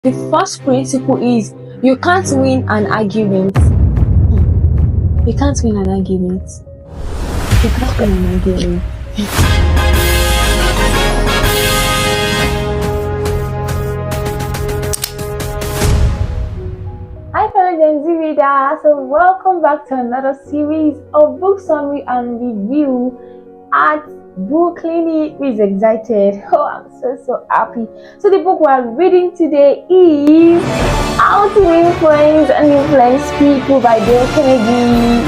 The first principle is you can't win an argument. You can't win an argument. You can't win an argument. Hi fellow Gen Z readers, so welcome back to another series of book summary and review at Book Clinic. Who is excited? Oh, I'm so happy. So the book we are reading today is How to Influence and Influence People by Dale Carnegie.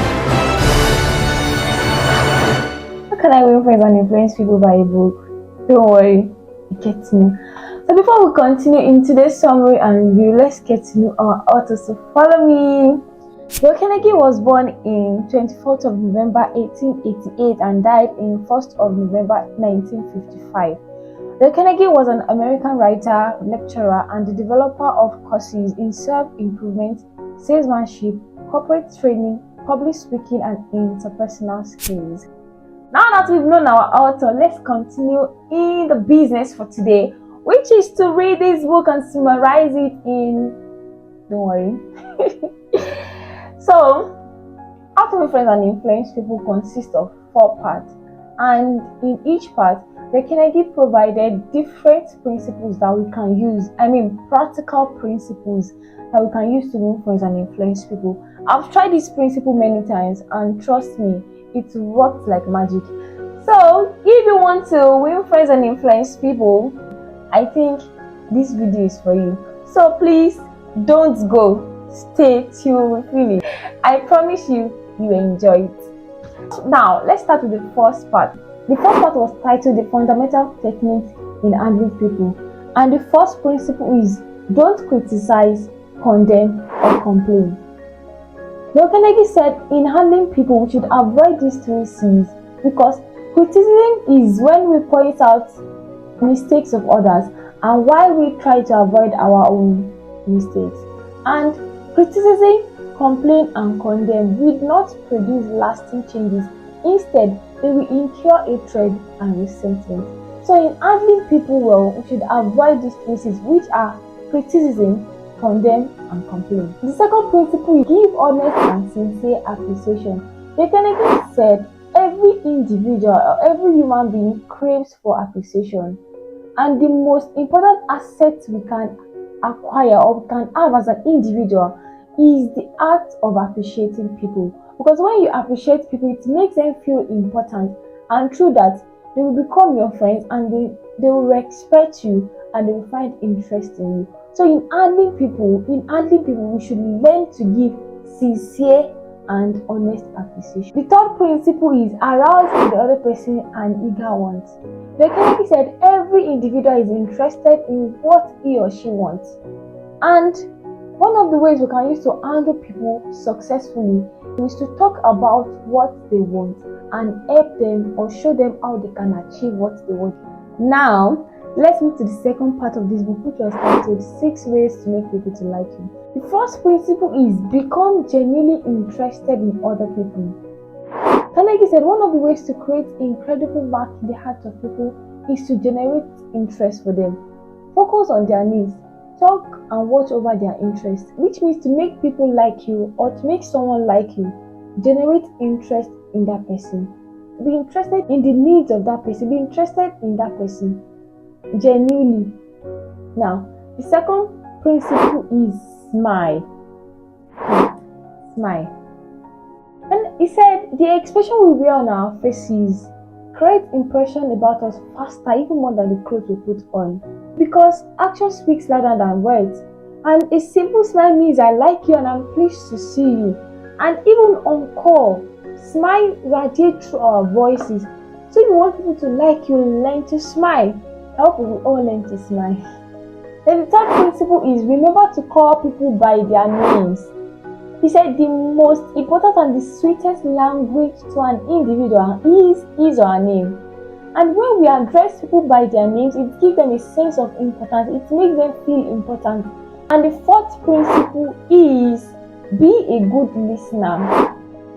How can I influence and influence people by a book? Don't worry, you get to know. So before we continue in today's summary and review, let's get to know our author. So follow me. Dale Carnegie was born in 24th of November 1888 and died in 1st of November 1955. Dale Carnegie was an American writer, lecturer, and the developer of courses in self-improvement, salesmanship, corporate training, public speaking, and interpersonal skills. Now that we've known our author, let's continue in the business for today, which is to read this book and summarize it in... Don't worry. So, How to Influence and Influence People consists of 4 parts, and in each part, Dale Carnegie provided different principles that we can use. Practical principles that we can use to influence and influence people. I've tried this principle many times, and trust me, it works like magic. So, if you want to influence and influence people, I think this video is for you. So please don't go. Stay tuned with me. I promise you will enjoy it. Now let's start with the first part. The first part was titled The Fundamental Techniques in Handling People, and the first principle is don't criticize, condemn, or complain. Dale Carnegie said in handling people we should avoid these 3 C's, because criticism is when we point out mistakes of others and why we try to avoid our own mistakes. And criticism, complain, and condemn will not produce lasting changes. Instead, they will incur hatred and resentment. So in handling people well, we should avoid these 3 C's, which are criticism, condemn, and complain. The second principle is give honest and sincere appreciation. Dale Carnegie said every individual or every human being craves for appreciation, and the most important asset we can acquire or we can have as an individual is the act of appreciating people. Because when you appreciate people, it makes them feel important, and through that they will become your friends, and they will respect you, and they will find interest in you. So in handling people, we should learn to give sincere and honest appreciation. The third principle is arouse in the other person an eager want. Dale Carnegie said every individual is interested in what he or she wants, and one of the ways we can use to handle people successfully is to talk about what they want and help them or show them how they can achieve what they want. Now let's move to the second part of this book, which was titled 6 Ways to Make People to Like You. The first principle is become genuinely interested in other people. Carnegie said one of the ways to create incredible mark in the hearts of people is to generate interest for them. Focus on their needs, talk and watch over their interests, which means to make people like you or to make someone like you, generate interest in that person. Be interested in the needs of that person, be interested in that person genuinely. Now, the second principle is smile. Smile. And he said the expression we wear on our faces create impression about us faster, even more than the clothes we put on, because action speaks louder than words. And a simple smile means I like you and I'm pleased to see you. And even on call, smile radiates through our voices. So if you want people to like you, learn to smile. I hope we will all learn to smile. Then the third principle is remember to call people by their names. He said the most important and the sweetest language to an individual is his or her name. And when we address people by their names, it gives them a sense of importance. It makes them feel important. And the fourth principle is be a good listener.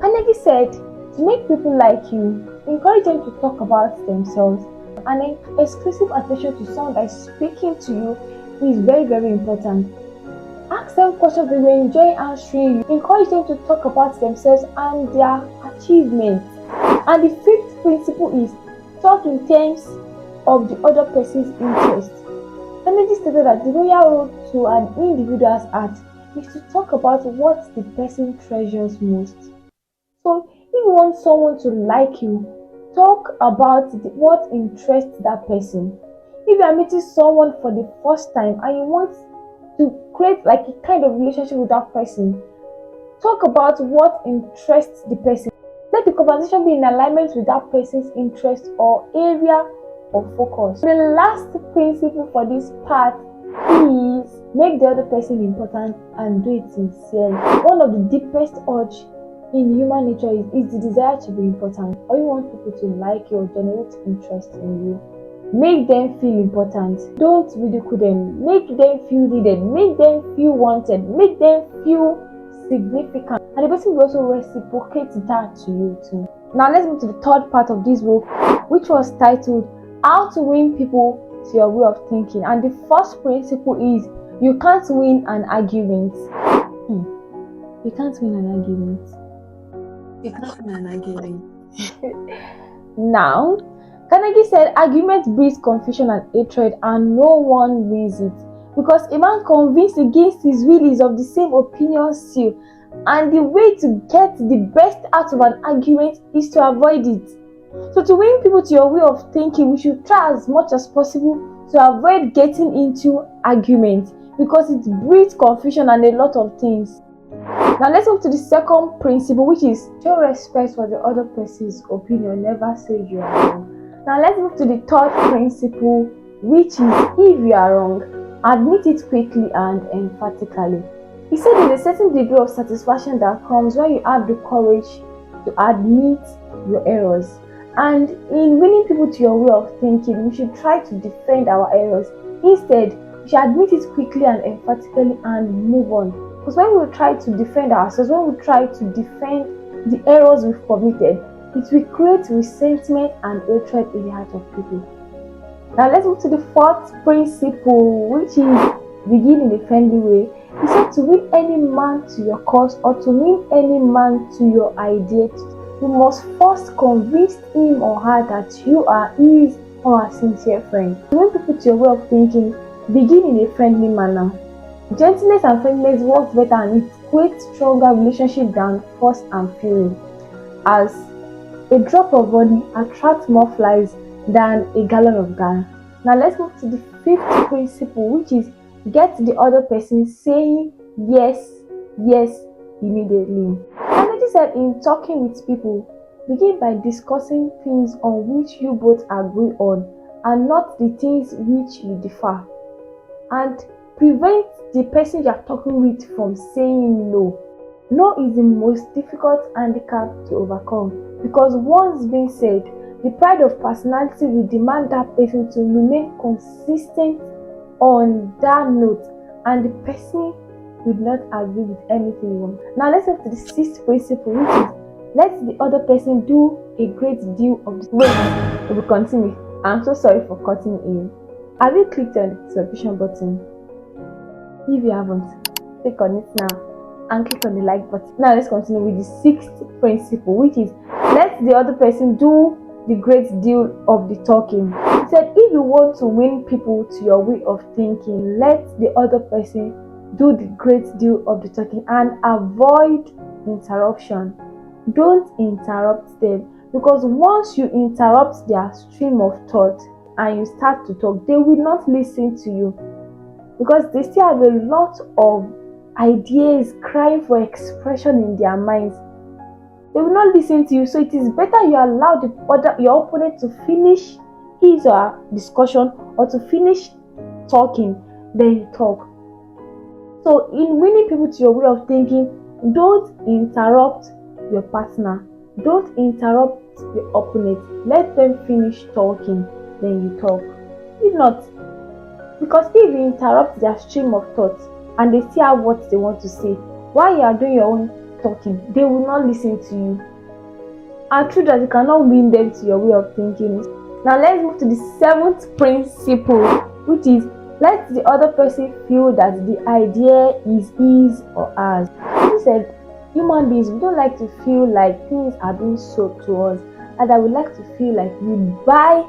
Carnegie said to make people like you, encourage them to talk about themselves, and exclusive attention to someone that is speaking to you is very, very important. Ask them questions they will enjoy answering you. Encourage them to talk about themselves and their achievements. And the fifth principle is talk in terms of the other person's interest. Carnegie stated that the royal road to an individual's heart is to talk about what the person treasures most. So if you want someone to like you, talk about what interests that person. If you are meeting someone for the first time and you want to create like a kind of relationship with that person, talk about what interests the person. Let the conversation be in alignment with that person's interest or area of focus. The last principle for this part is make the other person important and do it sincerely. One of the deepest urge in human nature is the desire to be important. Or you want people to like you or generate interest in you. Make them feel important. Don't ridicule them. Make them feel needed. Make them feel wanted. Make them feel significant. And the person will also reciprocate that to you too. Now let's move to the third part of this book, which was titled How to Win People to Your Way of Thinking. And the first principle is you can't win an argument. You can't win an argument. You can't win an argument. Now, Carnegie said argument breeds confusion and hatred and no one wins it. Because a man convinced against his will is of the same opinion still. And the way to get the best out of an argument is to avoid it. So to win people to your way of thinking, we should try as much as possible to avoid getting into arguments because it breeds confusion and a lot of things. Now let's move to the second principle, which is show respect for the other person's opinion. Never say you are wrong. Now let's move to the third principle, which is if you are wrong, admit it quickly and emphatically. He said there's a certain degree of satisfaction that comes when you have the courage to admit your errors. And in winning people to your way of thinking, we should try to defend our errors. Instead, we should admit it quickly and emphatically and move on. Because when we try to defend ourselves, when we try to defend the errors we've committed, it will create resentment and hatred in the heart of people. Now let's move to the fourth principle, which is begin in a friendly way. He said to win any man to your cause or to win any man to your idea, you must first convince him or her that you are his or her sincere friend. To win people to your way of thinking, begin in a friendly manner. Gentleness and friendliness works better and it creates stronger relationship than force and feeling. As a drop of honey attracts more flies than a gallon of gas. Now let's move to the fifth principle, which is get the other person saying yes immediately. Carnegie said in talking with people, begin by discussing things on which you both agree on and not the things which you differ. And prevent the person you are talking with from saying no. No is the most difficult handicap to overcome because once being said, the pride of personality will demand that person to remain consistent on that note and the person would not agree with anything you want. Now let's move to the sixth principle, which is let the other person do a great deal of the wait, we will continue. I'm so sorry for cutting in. Have you clicked on the subscription button? If you haven't, click on it now and click on the like button. Now let's continue with the sixth principle, which is let the other person do the great deal of the talking. He said if you want to win people to your way of thinking, let the other person do the great deal of the talking and avoid interruption. Don't interrupt them because once you interrupt their stream of thought and you start to talk, they will not listen to you because they still have a lot of ideas crying for expression in their minds. They will not listen to you, so it is better you allow your opponent to finish his or her discussion or to finish talking, then you talk. So in winning people to your way of thinking, don't interrupt your partner, don't interrupt your opponent. Let them finish talking, then you talk. If not, because if you interrupt their stream of thoughts and they still have what they want to say while you are doing your own talking, they will not listen to you. And true that you cannot win them to your way of thinking. Now let's move to the seventh principle, which is Let the other person feel that the idea is his or hers. He said, human beings, we don't like to feel like things are being sold to us, and I would like to feel like we buy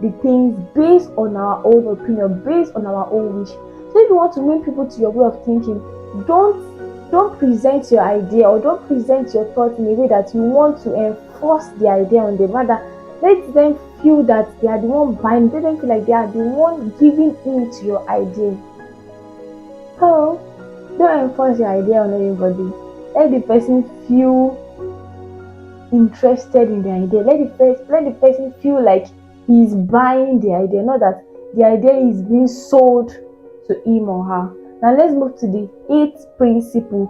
the things based on our own opinion, based on our own wish. So if you want to win people to your way of thinking, don't present your idea or don't present your thoughts in a way that you want to enforce the idea on them. Rather, let them feel that they are the one buying. Let them feel like they are the one giving in to your idea. So don't enforce your idea on anybody. Let the person feel interested in the idea. Let the person feel like he's buying the idea, not that the idea is being sold to him or her. Now let's move to the 8th principle,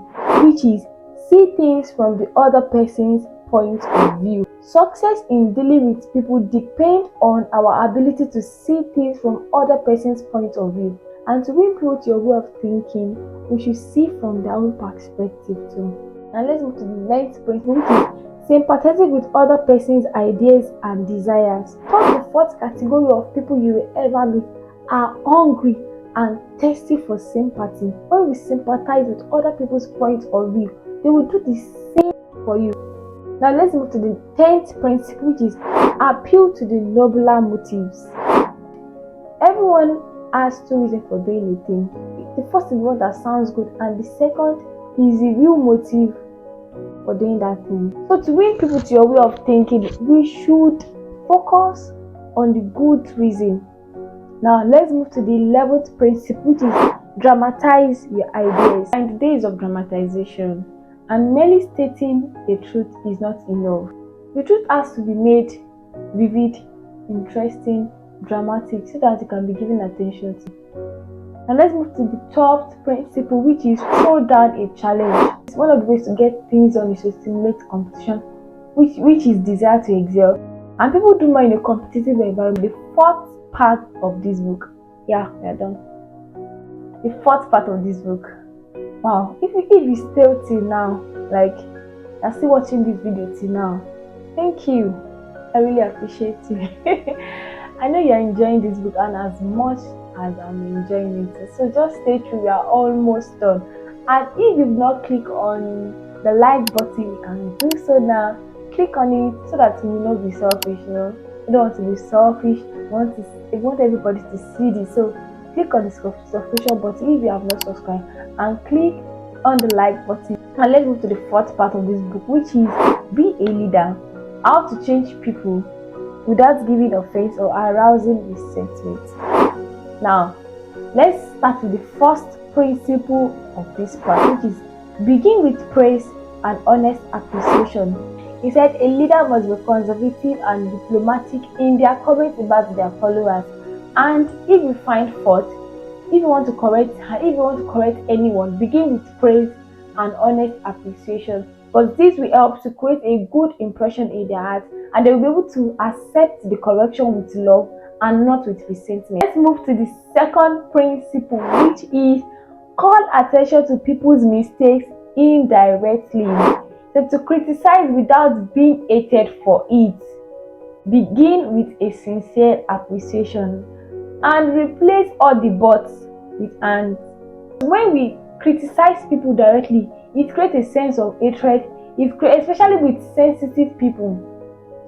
which is see things from the other person's point of view. Success in dealing with people depends on our ability to see things from other person's point of view. And to win people to your way of thinking, we should see from their own perspective too. Now let's move to the 9th principle, which is sympathetic with other person's ideas and desires. The 4th category of people you will ever meet are hungry and thirsty for sympathy. When we sympathize with other people's point of view, they will do the same for you. Now let's move to the 10th principle, which is appeal to the nobler motives. Everyone has 2 reasons for doing a thing. The first is the one that sounds good, and the second is the real motive for doing that thing. So to win people to your way of thinking, we should focus on the good reason. Now let's move to the 11th principle, which is dramatize your ideas. And the days of dramatization, and merely stating the truth is not enough. The truth has to be made vivid, interesting, dramatic, so that it can be given attention to. And let's move to the 12th principle, which is throw down a challenge. It's one of the ways to get things done is to stimulate competition, which is desire to excel. And people do more in a competitive environment. The 4th part of this book. Yeah, we are done. The 4th part of this book. Wow, if you still till now, like you're still watching this video till now, thank you. I really appreciate you. I know you're enjoying this book, and as much as I'm enjoying it, so just stay true. We are almost done. And if you've not clicked on the like button, you can do so now. Click on it so that you will not be selfish. You don't want to be selfish. You want everybody to see this. So click on the subscription button if you have not subscribed, and click on the like button. And let's move to the 4th part of this book, which is be a leader. How to change people without giving offense or arousing resentment. Now let's start with the first principle of this part, which is begin with praise and honest appreciation. He said a leader must be conservative and diplomatic in their comments about their followers. And if you find fault, if you want to correct anyone, begin with praise and honest appreciation, because this will help to create a good impression in their heart, and they will be able to accept the correction with love and not with resentment. Let's move to the 2nd principle, which is call attention to people's mistakes indirectly. So to criticize without being hated for it. Begin with a sincere appreciation and replace all the buts with and. When we criticize people directly, it creates a sense of hatred, especially with sensitive people.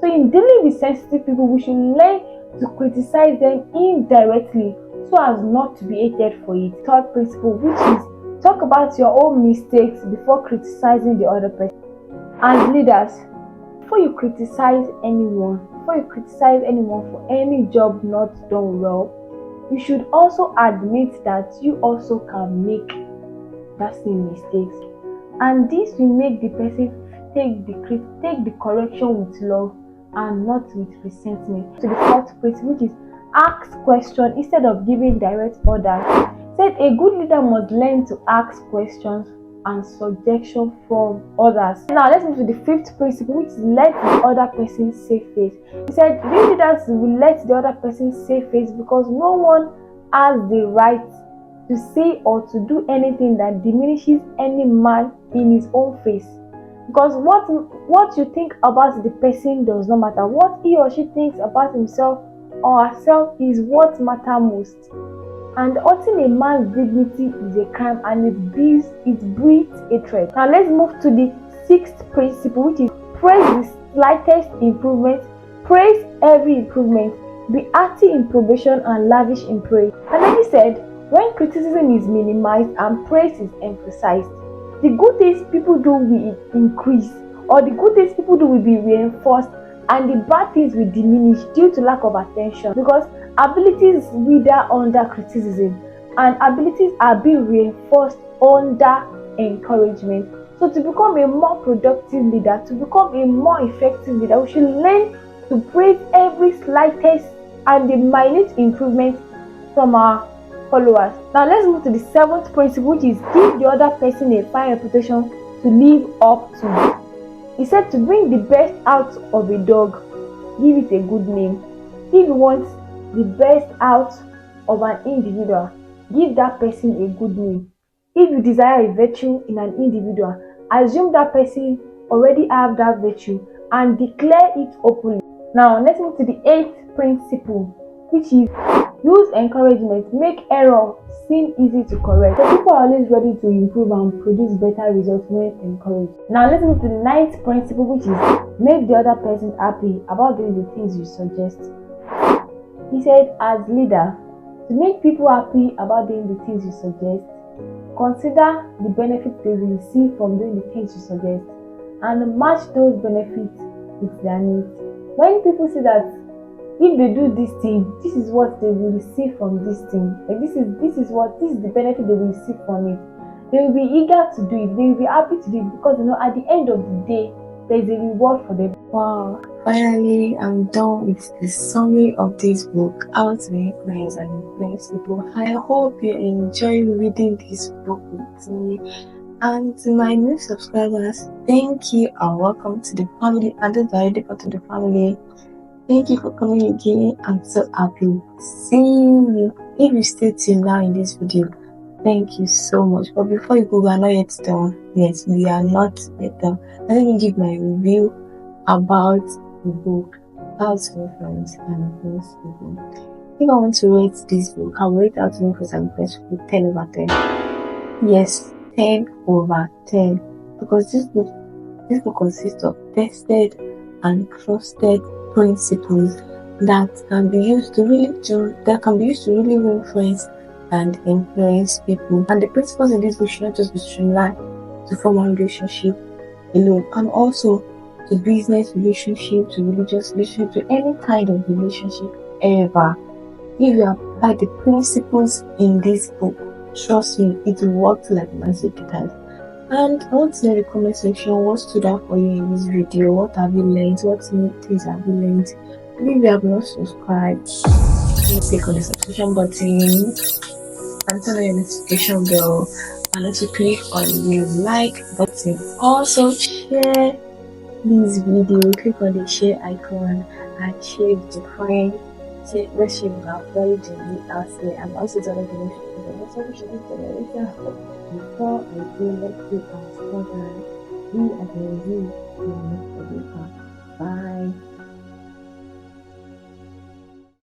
So in dealing with sensitive people, we should learn to criticize them indirectly so as not to be hated for it. 3rd principle, which is talk about your own mistakes before criticizing the other person. As leaders, before you criticize anyone for any job not done well, you should also admit that you also can make that same mistakes, and this will make the person take the correction with love and not with resentment. To the 4th principle, which is ask questions instead of giving direct orders. Said a good leader must learn to ask questions and suggestions from others. Now let's move to the 5th principle, which is let the other person save face. He said real leaders will let the other person save face because no one has the right to say or to do anything that diminishes any man in his own face. Because what you think about the person does not matter. What he or she thinks about himself or herself is what matters most. And hurting a man's dignity is a crime, and it breeds hatred. Now let's move to the sixth principle, which is praise the slightest improvement, praise every improvement, be hearty in probation and lavish in praise. And then he said, when criticism is minimized and praise is emphasized, the good things people do will increase, or the good things people do will be reinforced, and the bad things will diminish due to lack of attention, because abilities wither under criticism and abilities are being reinforced under encouragement. So to become a more productive leader, to become a more effective leader, we should learn to praise every slightest and the minute improvement from our followers. Now let's move to the seventh principle, which is give the other person a fine reputation to live up to. He said to bring the best out of a dog, give it a good name. If you want the best out of an individual, give that person a good name. If you desire a virtue in an individual, assume that person already have that virtue and declare it openly. Now let's move to the eighth principle, which is use encouragement, make error seem easy to correct. So people are always ready to improve and produce better results when encouraged. Now let's move to the ninth principle, which is make the other person happy about doing the things you suggest. He said, as leader, to make people happy about doing the things you suggest, consider the benefits they will receive from doing the things you suggest and match those benefits with their needs. When people see that if they do this thing, this is what they will receive from this thing, like this is the benefit they will receive from it, they will be eager to do it, they will be happy to do it, because at the end of the day there is a reward for them. Wow, finally I'm done with the summary of this book, How to Influence and Influence People. I hope you enjoy reading this book with me. And to my new subscribers, thank you and welcome to the family. And those that are already part of the family, thank you for coming again. I'm so happy seeing you. If you stay till now in this video, thank you so much. But before you go, we are not yet done. Yes, we are not yet done. Let me give my review about the book, How to Influence and Influence People. If I want to rate this book, I will rate How to Influence and Influence People 10 over 10. Yes, 10 over 10. Because this book consists of tested and trusted principles that can be used to really influence and influence people. And the principles in this book should not just be streamlined to formal relationship alone, and also to business relationship, to religious relationship, to any kind of relationship ever. If you apply the principles in this book, trust me, it will work like magic does. And I want to know in the comment section what stood out for you in this video. What have you learned? What new things have you learned? If you have not subscribed, please click on the subscription button and turn on your notification bell, and also click on the like button. Also share this video, click on the share icon and share with your friend. Let's share with our very genuine out there, and also turn on the notification before I do. Let's do our slogan. We are the review. Bye.